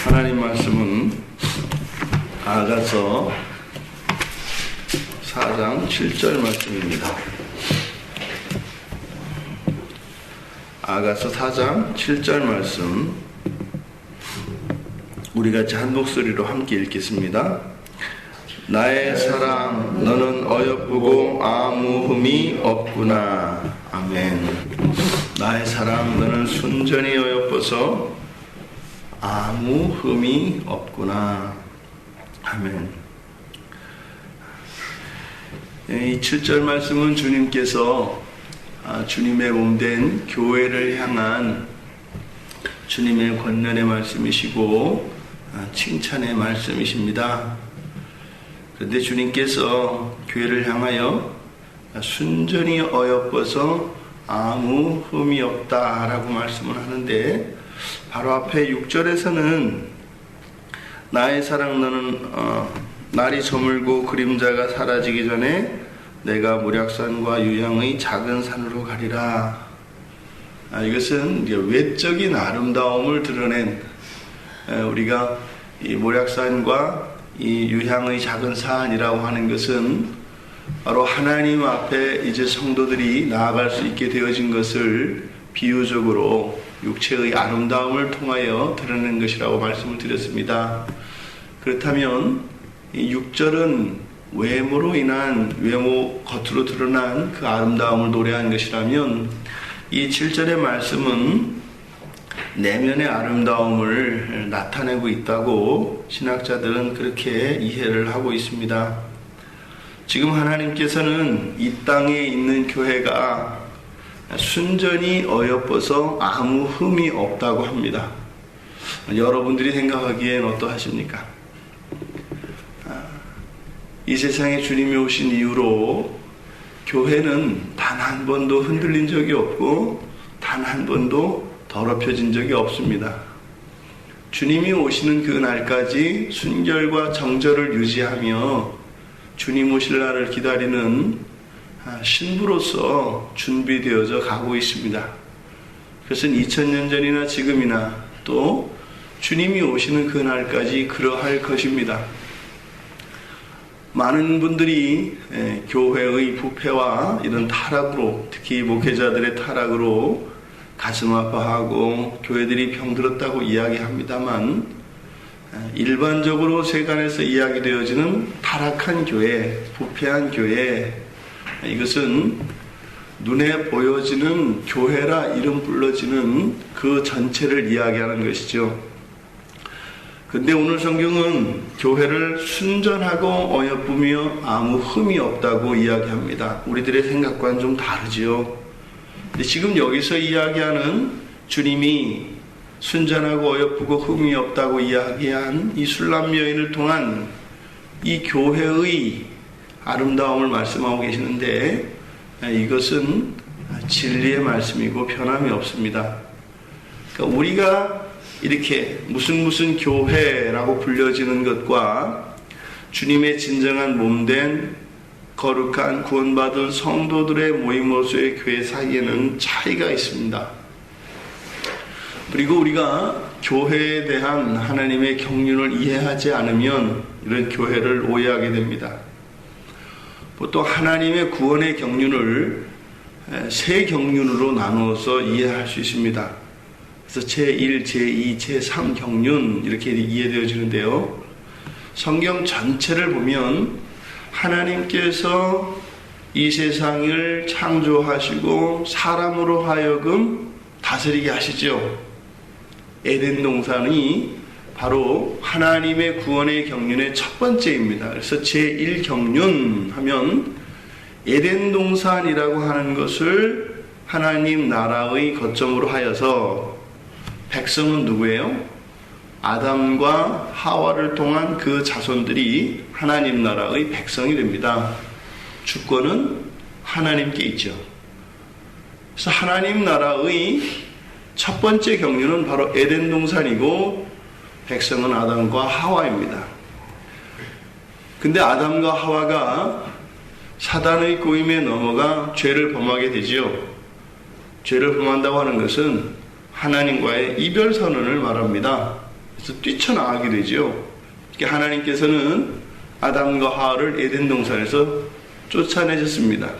하나님 말씀은 아가서 4장 7절 말씀입니다. 아가서 4장 7절 말씀 우리 같이 한 목소리로 함께 읽겠습니다. 나의 사랑 너는 어여쁘고 아무 흠이 없구나. 아멘. 나의 사랑 너는 순전히 어여뻐서 아무 흠이 없구나. 아멘. 이 7절 말씀은 주님께서 주님의 몸된 교회를 향한 주님의 권면의 말씀이시고 칭찬의 말씀이십니다. 그런데 주님께서 교회를 향하여 순전히 어여뻐서 아무 흠이 없다라고 말씀을 하는데, 바로 앞에 6절에서는 나의 사랑 너는 날이 저물고 그림자가 사라지기 전에 내가 모략산과 유향의 작은 산으로 가리라. 이것은 외적인 아름다움을 드러낸, 우리가 이 모략산과 이 유향의 작은 산이라고 하는 것은 바로 하나님 앞에 이제 성도들이 나아갈 수 있게 되어진 것을 비유적으로 육체의 아름다움을 통하여 드러낸 것이라고 말씀을 드렸습니다. 그렇다면 이 6절은 외모로 인한, 외모 겉으로 드러난 그 아름다움을 노래한 것이라면, 이 7절의 말씀은 내면의 아름다움을 나타내고 있다고 신학자들은 그렇게 이해를 하고 있습니다. 지금 하나님께서는 이 땅에 있는 교회가 순전히 어여뻐서 아무 흠이 없다고 합니다. 여러분들이 생각하기엔 어떠하십니까? 이 세상에 주님이 오신 이후로 교회는 단 한 번도 흔들린 적이 없고 단 한 번도 더럽혀진 적이 없습니다. 주님이 오시는 그 날까지 순결과 정절을 유지하며 주님 오실 날을 기다리는 신부로서 준비되어져 가고 있습니다. 그것은 2000년 전이나 지금이나 또 주님이 오시는 그 날까지 그러할 것입니다. 많은 분들이 교회의 부패와 이런 타락으로, 특히 목회자들의 타락으로 가슴 아파하고 교회들이 병들었다고 이야기합니다만, 일반적으로 세간에서 이야기되어지는 타락한 교회, 부패한 교회, 이것은 눈에 보여지는 교회라 이름 불러지는 그 전체를 이야기하는 것이죠. 근데 오늘 성경은 교회를 순전하고 어여쁘며 아무 흠이 없다고 이야기합니다. 우리들의 생각과는 좀 다르지요. 근데 지금 여기서 이야기하는 주님이 순전하고 어여쁘고 흠이 없다고 이야기한 이 술람 여인을 통한 이 교회의 아름다움을 말씀하고 계시는데, 이것은 진리의 말씀이고 변함이 없습니다. 그러니까 우리가 이렇게 무슨 교회라고 불려지는 것과 주님의 진정한 몸된 거룩한 구원받은 성도들의 모임으로서의 교회 사이에는 차이가 있습니다. 그리고 우리가 교회에 대한 하나님의 경륜을 이해하지 않으면 이런 교회를 오해하게 됩니다. 보통 하나님의 구원의 경륜을 세 경륜으로 나누어서 이해할 수 있습니다. 그래서 제1, 제2, 제3 경륜 이렇게 이해되어지는데요. 성경 전체를 보면 하나님께서 이 세상을 창조하시고 사람으로 하여금 다스리게 하시죠. 에덴 동산이 바로 하나님의 구원의 경륜의 첫 번째입니다. 그래서 제1경륜 하면 에덴 동산이라고 하는 것을 하나님 나라의 거점으로 하여서, 백성은 누구예요? 아담과 하와를 통한 그 자손들이 하나님 나라의 백성이 됩니다. 주권은 하나님께 있죠. 그래서 하나님 나라의 첫 번째 경륜은 바로 에덴 동산이고, 백성은 아담과 하와입니다. 근데 아담과 하와가 사단의 꼬임에 넘어가 죄를 범하게 되지요. 죄를 범한다고 하는 것은 하나님과의 이별 선언을 말합니다. 그래서 뛰쳐나가게 되죠. 하나님께서는 아담과 하와를 에덴 동산에서 쫓아내셨습니다.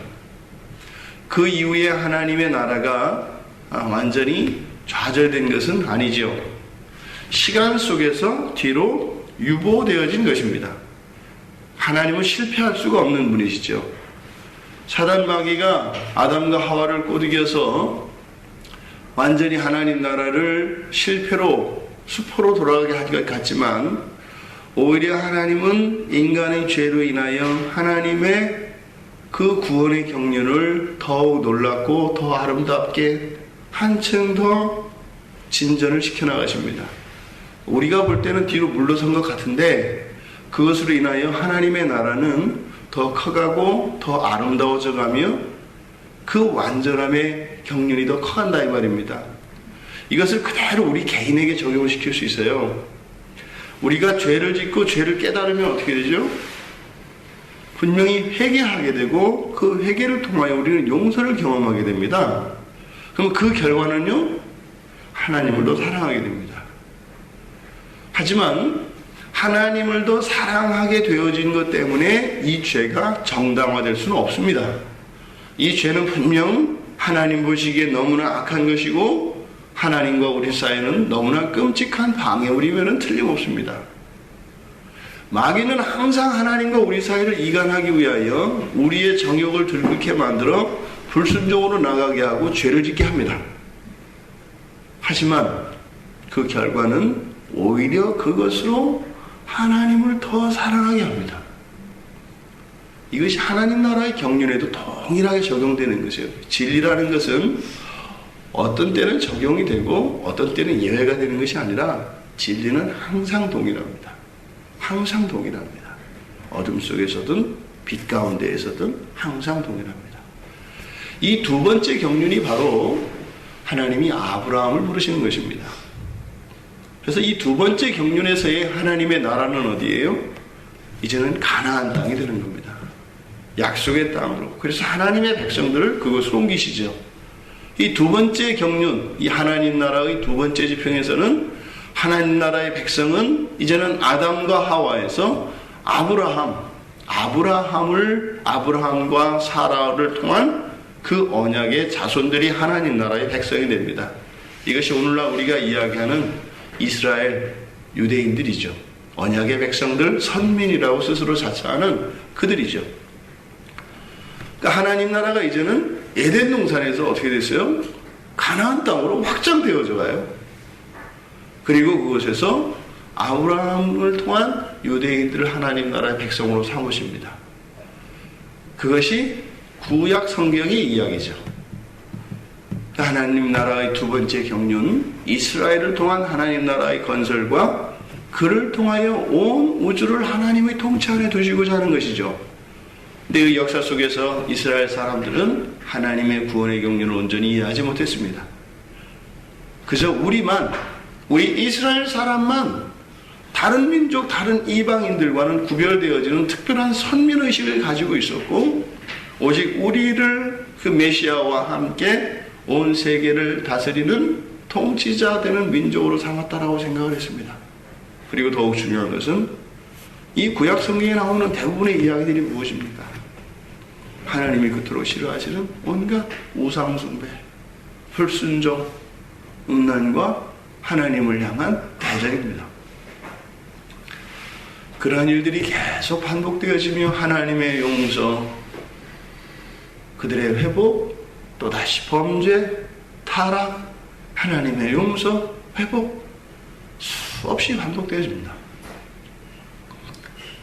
그 이후에 하나님의 나라가 완전히 좌절된 것은 아니죠. 시간 속에서 뒤로 유보되어진 것입니다. 하나님은 실패할 수가 없는 분이시죠. 사단 마귀가 아담과 하와를 꼬드겨서 완전히 하나님 나라를 실패로 수포로 돌아가게 할 것 같지만, 오히려 하나님은 인간의 죄로 인하여 하나님의 그 구원의 경륜을 더욱 놀랍고 더 아름답게 한층 더 진전을 시켜나가십니다. 우리가 볼 때는 뒤로 물러선 것 같은데, 그것으로 인하여 하나님의 나라는 더 커가고 더 아름다워져 가며 그 완전함의 경륜이 더 커간다 이 말입니다. 이것을 그대로 우리 개인에게 적용을 시킬 수 있어요. 우리가 죄를 짓고 죄를 깨달으면 어떻게 되죠? 분명히 회개하게 되고 그 회개를 통하여 우리는 용서를 경험하게 됩니다. 그럼 그 결과는요, 하나님을 더 사랑하게 됩니다. 하지만 하나님을 더 사랑하게 되어진 것 때문에 이 죄가 정당화될 수는 없습니다. 이 죄는 분명 하나님 보시기에 너무나 악한 것이고 하나님과 우리 사이는 너무나 끔찍한 방해물이면 틀림없습니다. 마귀는 항상 하나님과 우리 사이를 이간하기 위하여 우리의 정욕을 들끓게 만들어 불순종으로 나가게 하고 죄를 짓게 합니다. 하지만 그 결과는 오히려 그것으로 하나님을 더 사랑하게 합니다. 이것이 하나님 나라의 경륜에도 동일하게 적용되는 것이에요. 진리라는 것은 어떤 때는 적용이 되고 어떤 때는 예외가 되는 것이 아니라 진리는 항상 동일합니다. 항상 동일합니다. 어둠 속에서든 빛 가운데에서든 항상 동일합니다. 이 두 번째 경륜이 바로 하나님이 아브라함을 부르시는 것입니다. 그래서 이 두 번째 경륜에서의 하나님의 나라는 어디예요? 이제는 가나안 땅이 되는 겁니다. 약속의 땅으로. 그래서 하나님의 백성들을 그곳으로 옮기시죠. 이 두 번째 경륜, 이 하나님 나라의 두 번째 지평에서는 하나님 나라의 백성은 이제는 아담과 하와에서 아브라함과 사라를 통한 그 언약의 자손들이 하나님 나라의 백성이 됩니다. 이것이 오늘날 우리가 이야기하는 이스라엘 유대인들이죠. 언약의 백성들, 선민이라고 스스로 자처하는 그들이죠. 그러니까 하나님 나라가 이제는 에덴 동산에서 어떻게 됐어요? 가나안 땅으로 확장되어져 가요. 그리고 그곳에서 아브라함을 통한 유대인들을 하나님 나라의 백성으로 삼으십니다. 그것이 구약 성경의 이야기죠. 하나님 나라의 두 번째 경륜, 이스라엘을 통한 하나님 나라의 건설과 그를 통하여 온 우주를 하나님의 통치 안에 두시고자 하는 것이죠. 근데 그 역사 속에서 이스라엘 사람들은 하나님의 구원의 경륜을 온전히 이해하지 못했습니다. 그저 우리 이스라엘 사람만 다른 민족, 다른 이방인들과는 구별되어지는 특별한 선민의식을 가지고 있었고, 오직 우리를 그 메시아와 함께 온 세계를 다스리는 통치자 되는 민족으로 삼았다라고 생각을 했습니다. 그리고 더욱 중요한 것은 이 구약 성경에 나오는 대부분의 이야기들이 무엇입니까? 하나님이 그토록 싫어하시는 온갖 우상숭배, 불순종, 음란과 하나님을 향한 대적입니다. 그러한 일들이 계속 반복되어지며 하나님의 용서, 그들의 회복, 또다시 범죄, 타락, 하나님의 용서, 회복 수없이 반복되어집니다.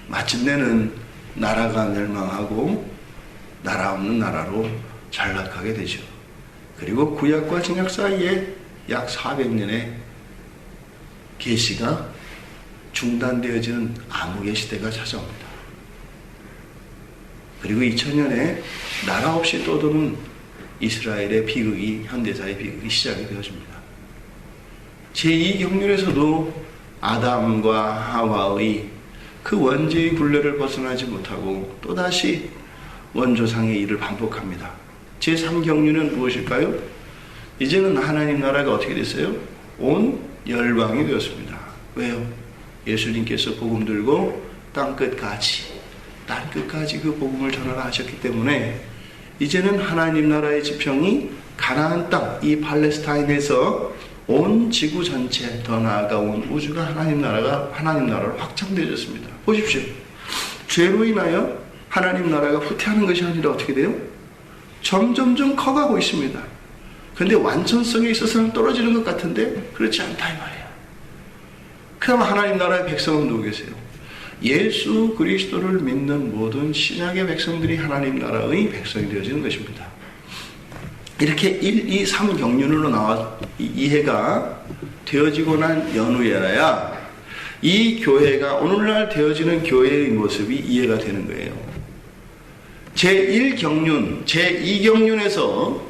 마침내는 나라가 멸망하고 나라 없는 나라로 전락하게 되죠. 그리고 구약과 신약 사이에 약 400년의 계시가 중단되어지는 암흑의 시대가 찾아옵니다. 그리고 2000년에 나라 없이 떠도는 이스라엘의 비극이, 현대사의 비극이 시작이 되어집니다. 제2경륜에서도 아담과 하와의 그 원죄의 굴레를 벗어나지 못하고 또다시 원조상의 일을 반복합니다. 제3경륜은 무엇일까요? 이제는 하나님 나라가 어떻게 됐어요? 온 열방이 되었습니다. 왜요? 예수님께서 복음 들고 땅끝까지 그 복음을 전하셨기 때문에 이제는 하나님 나라의 지평이 가나안 땅, 이 팔레스타인에서 온 지구 전체, 더 나아가 온 우주가 하나님 나라로 확장되어졌습니다. 보십시오. 죄로 인하여 하나님 나라가 후퇴하는 것이 아니라 어떻게 돼요? 점점점 커가고 있습니다. 그런데 완전성에 있어서는 떨어지는 것 같은데 그렇지 않다 이 말이에요. 그럼 하나님 나라의 백성은 누구 계세요? 예수 그리스도를 믿는 모든 신약의 백성들이 하나님 나라의 백성이 되어지는 것입니다. 이렇게 1, 2, 3 경륜으로 나와 이해가 되어지고 난 연후에라야 이 교회가 오늘날 되어지는 교회의 모습이 이해가 되는 거예요. 제1경륜, 제2경륜에서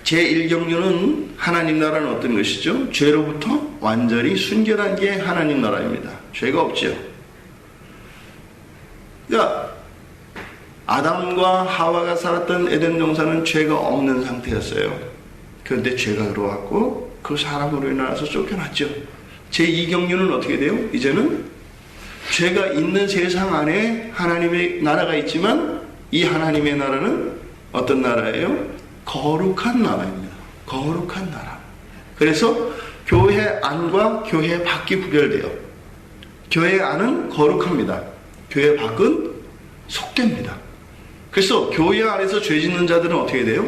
제1경륜은 하나님 나라는 어떤 것이죠? 죄로부터 완전히 순결한 게 하나님 나라입니다. 죄가 없죠. 그러니까 아담과 하와가 살았던 에덴 동산은 죄가 없는 상태였어요. 그런데 죄가 들어왔고 그 사람으로 인해서 쫓겨났죠. 제2경륜은 어떻게 돼요? 이제는 죄가 있는 세상 안에 하나님의 나라가 있지만 이 하나님의 나라는 어떤 나라예요? 거룩한 나라입니다. 거룩한 나라. 그래서 교회 안과 교회 밖이 구별돼요. 교회 안은 거룩합니다. 교회 밖은 속됩니다. 그래서 교회 안에서 죄 짓는 자들은 어떻게 돼요?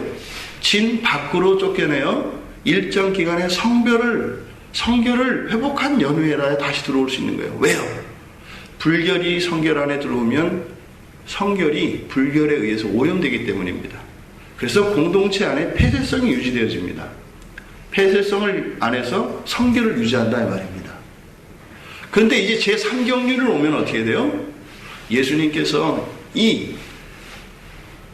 진 밖으로 쫓겨내요. 일정 기간의 성결을 회복한 연후에라에 다시 들어올 수 있는 거예요. 왜요? 불결이 성결 안에 들어오면 성결이 불결에 의해서 오염되기 때문입니다. 그래서 공동체 안에 폐쇄성이 유지되어집니다. 폐쇄성을 안에서 성결을 유지한다 이 말입니다. 그런데 이제 제3경륜을 오면 어떻게 돼요? 예수님께서 이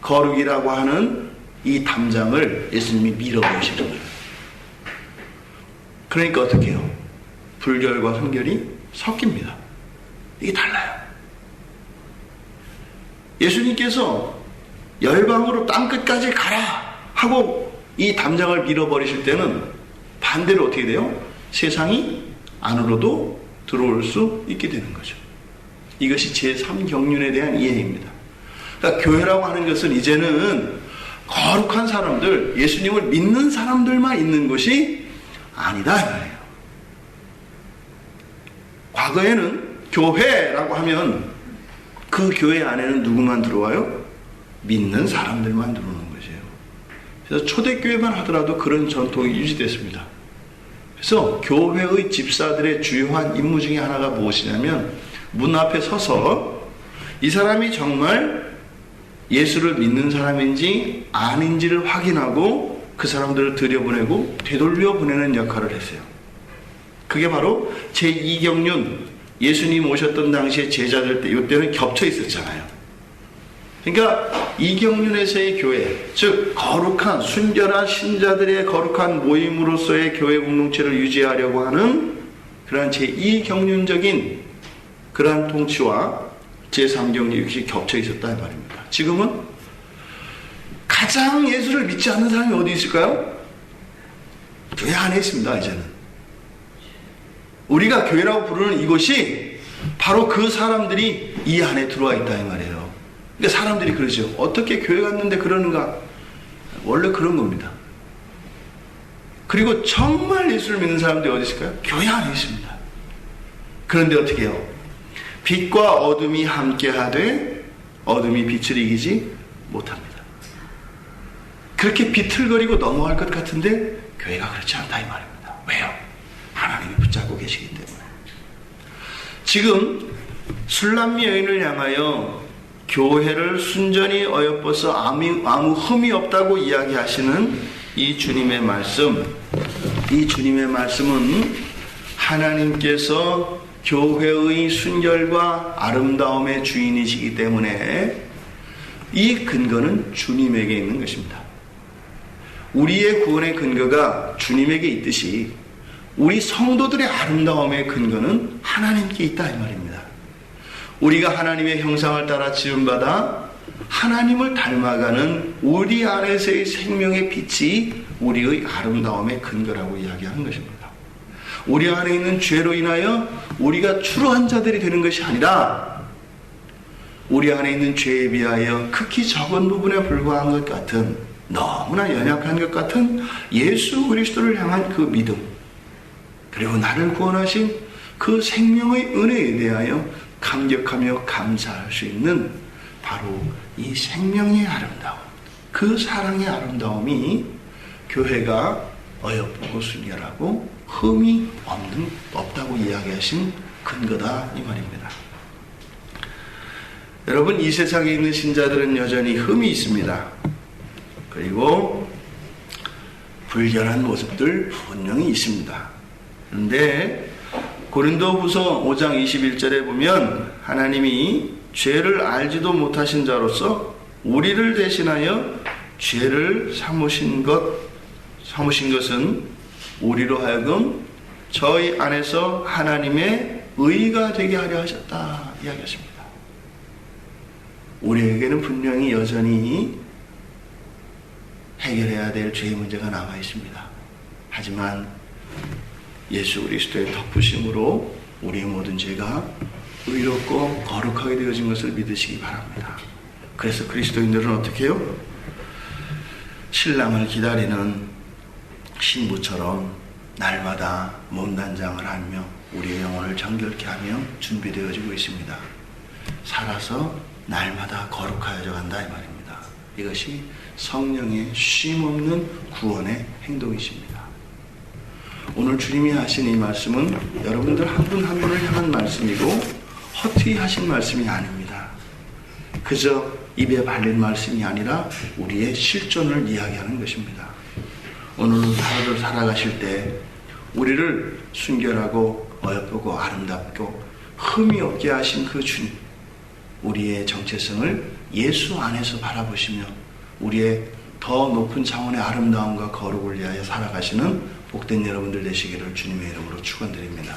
거룩이라고 하는 이 담장을 예수님이 밀어버리시는 거예요. 그러니까 어떻게 해요? 불결과 성결이 섞입니다. 이게 달라요. 예수님께서 열방으로 땅끝까지 가라 하고 이 담장을 밀어버리실 때는 반대로 어떻게 돼요? 세상이 안으로도 들어올 수 있게 되는 거죠. 이것이 제3경륜에 대한 이해입니다. 그러니까 교회라고 하는 것은 이제는 거룩한 사람들, 예수님을 믿는 사람들만 있는 것이 아니다 이 말이에요. 과거에는 교회라고 하면 그 교회 안에는 누구만 들어와요? 믿는 사람들만 들어오는 것이에요. 그래서 초대교회만 하더라도 그런 전통이 유지됐습니다. 그래서 교회의 집사들의 주요한 임무 중에 하나가 무엇이냐면 문 앞에 서서 이 사람이 정말 예수를 믿는 사람인지 아닌지를 확인하고 그 사람들을 들여보내고 되돌려 보내는 역할을 했어요. 그게 바로 제2경륜, 예수님 오셨던 당시에 제자들 때, 이때는 겹쳐 있었잖아요. 그러니까 이경륜에서의 교회, 즉 거룩한 순결한 신자들의 거룩한 모임으로서의 교회 공동체를 유지하려고 하는 그러한 제2경륜적인 그러한 통치와 제3경륜 역시 겹쳐 있었다 이 말입니다. 지금은 가장 예수를 믿지 않는 사람이 어디 있을까요? 교회 안에 있습니다. 이제는 우리가 교회라고 부르는 이곳이 바로 그 사람들이 이 안에 들어와 있다 이 말이에요. 그러니까 사람들이 그러죠. 어떻게 교회 갔는데 그러는가? 원래 그런 겁니다. 그리고 정말 예수를 믿는 사람들이 어디 있을까요? 교회 안에 있습니다. 그런데 어떻게 해요? 빛과 어둠이 함께하되 어둠이 빛을 이기지 못합니다. 그렇게 비틀거리고 넘어갈 것 같은데 교회가 그렇지 않다 이 말입니다. 왜요? 하나님이 붙잡고 계시기 때문에. 지금 술람미 여인을 향하여 교회를 순전히 어여뻐서 아무 흠이 없다고 이야기하시는 이 주님의 말씀, 이 주님의 말씀은 하나님께서 교회의 순결과 아름다움의 주인이시기 때문에 이 근거는 주님에게 있는 것입니다. 우리의 구원의 근거가 주님에게 있듯이 우리 성도들의 아름다움의 근거는 하나님께 있다 이 말입니다. 우리가 하나님의 형상을 따라 지음받아 하나님을 닮아가는 우리 안에서의 생명의 빛이 우리의 아름다움의 근거라고 이야기하는 것입니다. 우리 안에 있는 죄로 인하여 우리가 추로한 자들이 되는 것이 아니라 우리 안에 있는 죄에 비하여 극히 적은 부분에 불과한 것 같은, 너무나 연약한 것 같은 예수 그리스도를 향한 그 믿음, 그리고 나를 구원하신 그 생명의 은혜에 대하여 감격하며 감사할 수 있는 바로 이 생명의 아름다움, 그 사랑의 아름다움이 교회가 어여쁘고 순결하고 흠이 없다고 이야기하신 근거다 이 말입니다. 여러분, 이 세상에 있는 신자들은 여전히 흠이 있습니다. 그리고 불결한 모습들 분명히 있습니다. 그런데 고린도후서 5장 21절에 보면 하나님이 죄를 알지도 못하신 자로서 우리를 대신하여 죄를 삼으신 것은 우리로 하여금 저희 안에서 하나님의 의가 되게 하려 하셨다 이야기했습니다. 우리에게는 분명히 여전히 해결해야 될 죄의 문제가 남아 있습니다. 하지만 예수 그리스도의 덮으심으로 우리의 모든 죄가 의롭고 거룩하게 되어진 것을 믿으시기 바랍니다. 그래서 그리스도인들은 어떻게 해요? 신랑을 기다리는 신부처럼 날마다 몸단장을 하며 우리의 영혼을 정결케 하며 준비되어지고 있습니다. 살아서 날마다 거룩하여져 간다 이 말입니다. 이것이 성령의 쉼없는 구원의 행동이십니다. 오늘 주님이 하신 이 말씀은 여러분들 한 분 한 분을 향한 말씀이고 허투루 하신 말씀이 아닙니다. 그저 입에 발린 말씀이 아니라 우리의 실존을 이야기하는 것입니다. 오늘 하루를 살아가실 때 우리를 순결하고 어여쁘고 아름답고 흠이 없게 하신 그 주님, 우리의 정체성을 예수 안에서 바라보시며 우리의 더 높은 차원의 아름다움과 거룩을 위하여 살아가시는 복된 여러분들 되시기를 주님의 이름으로 축원드립니다.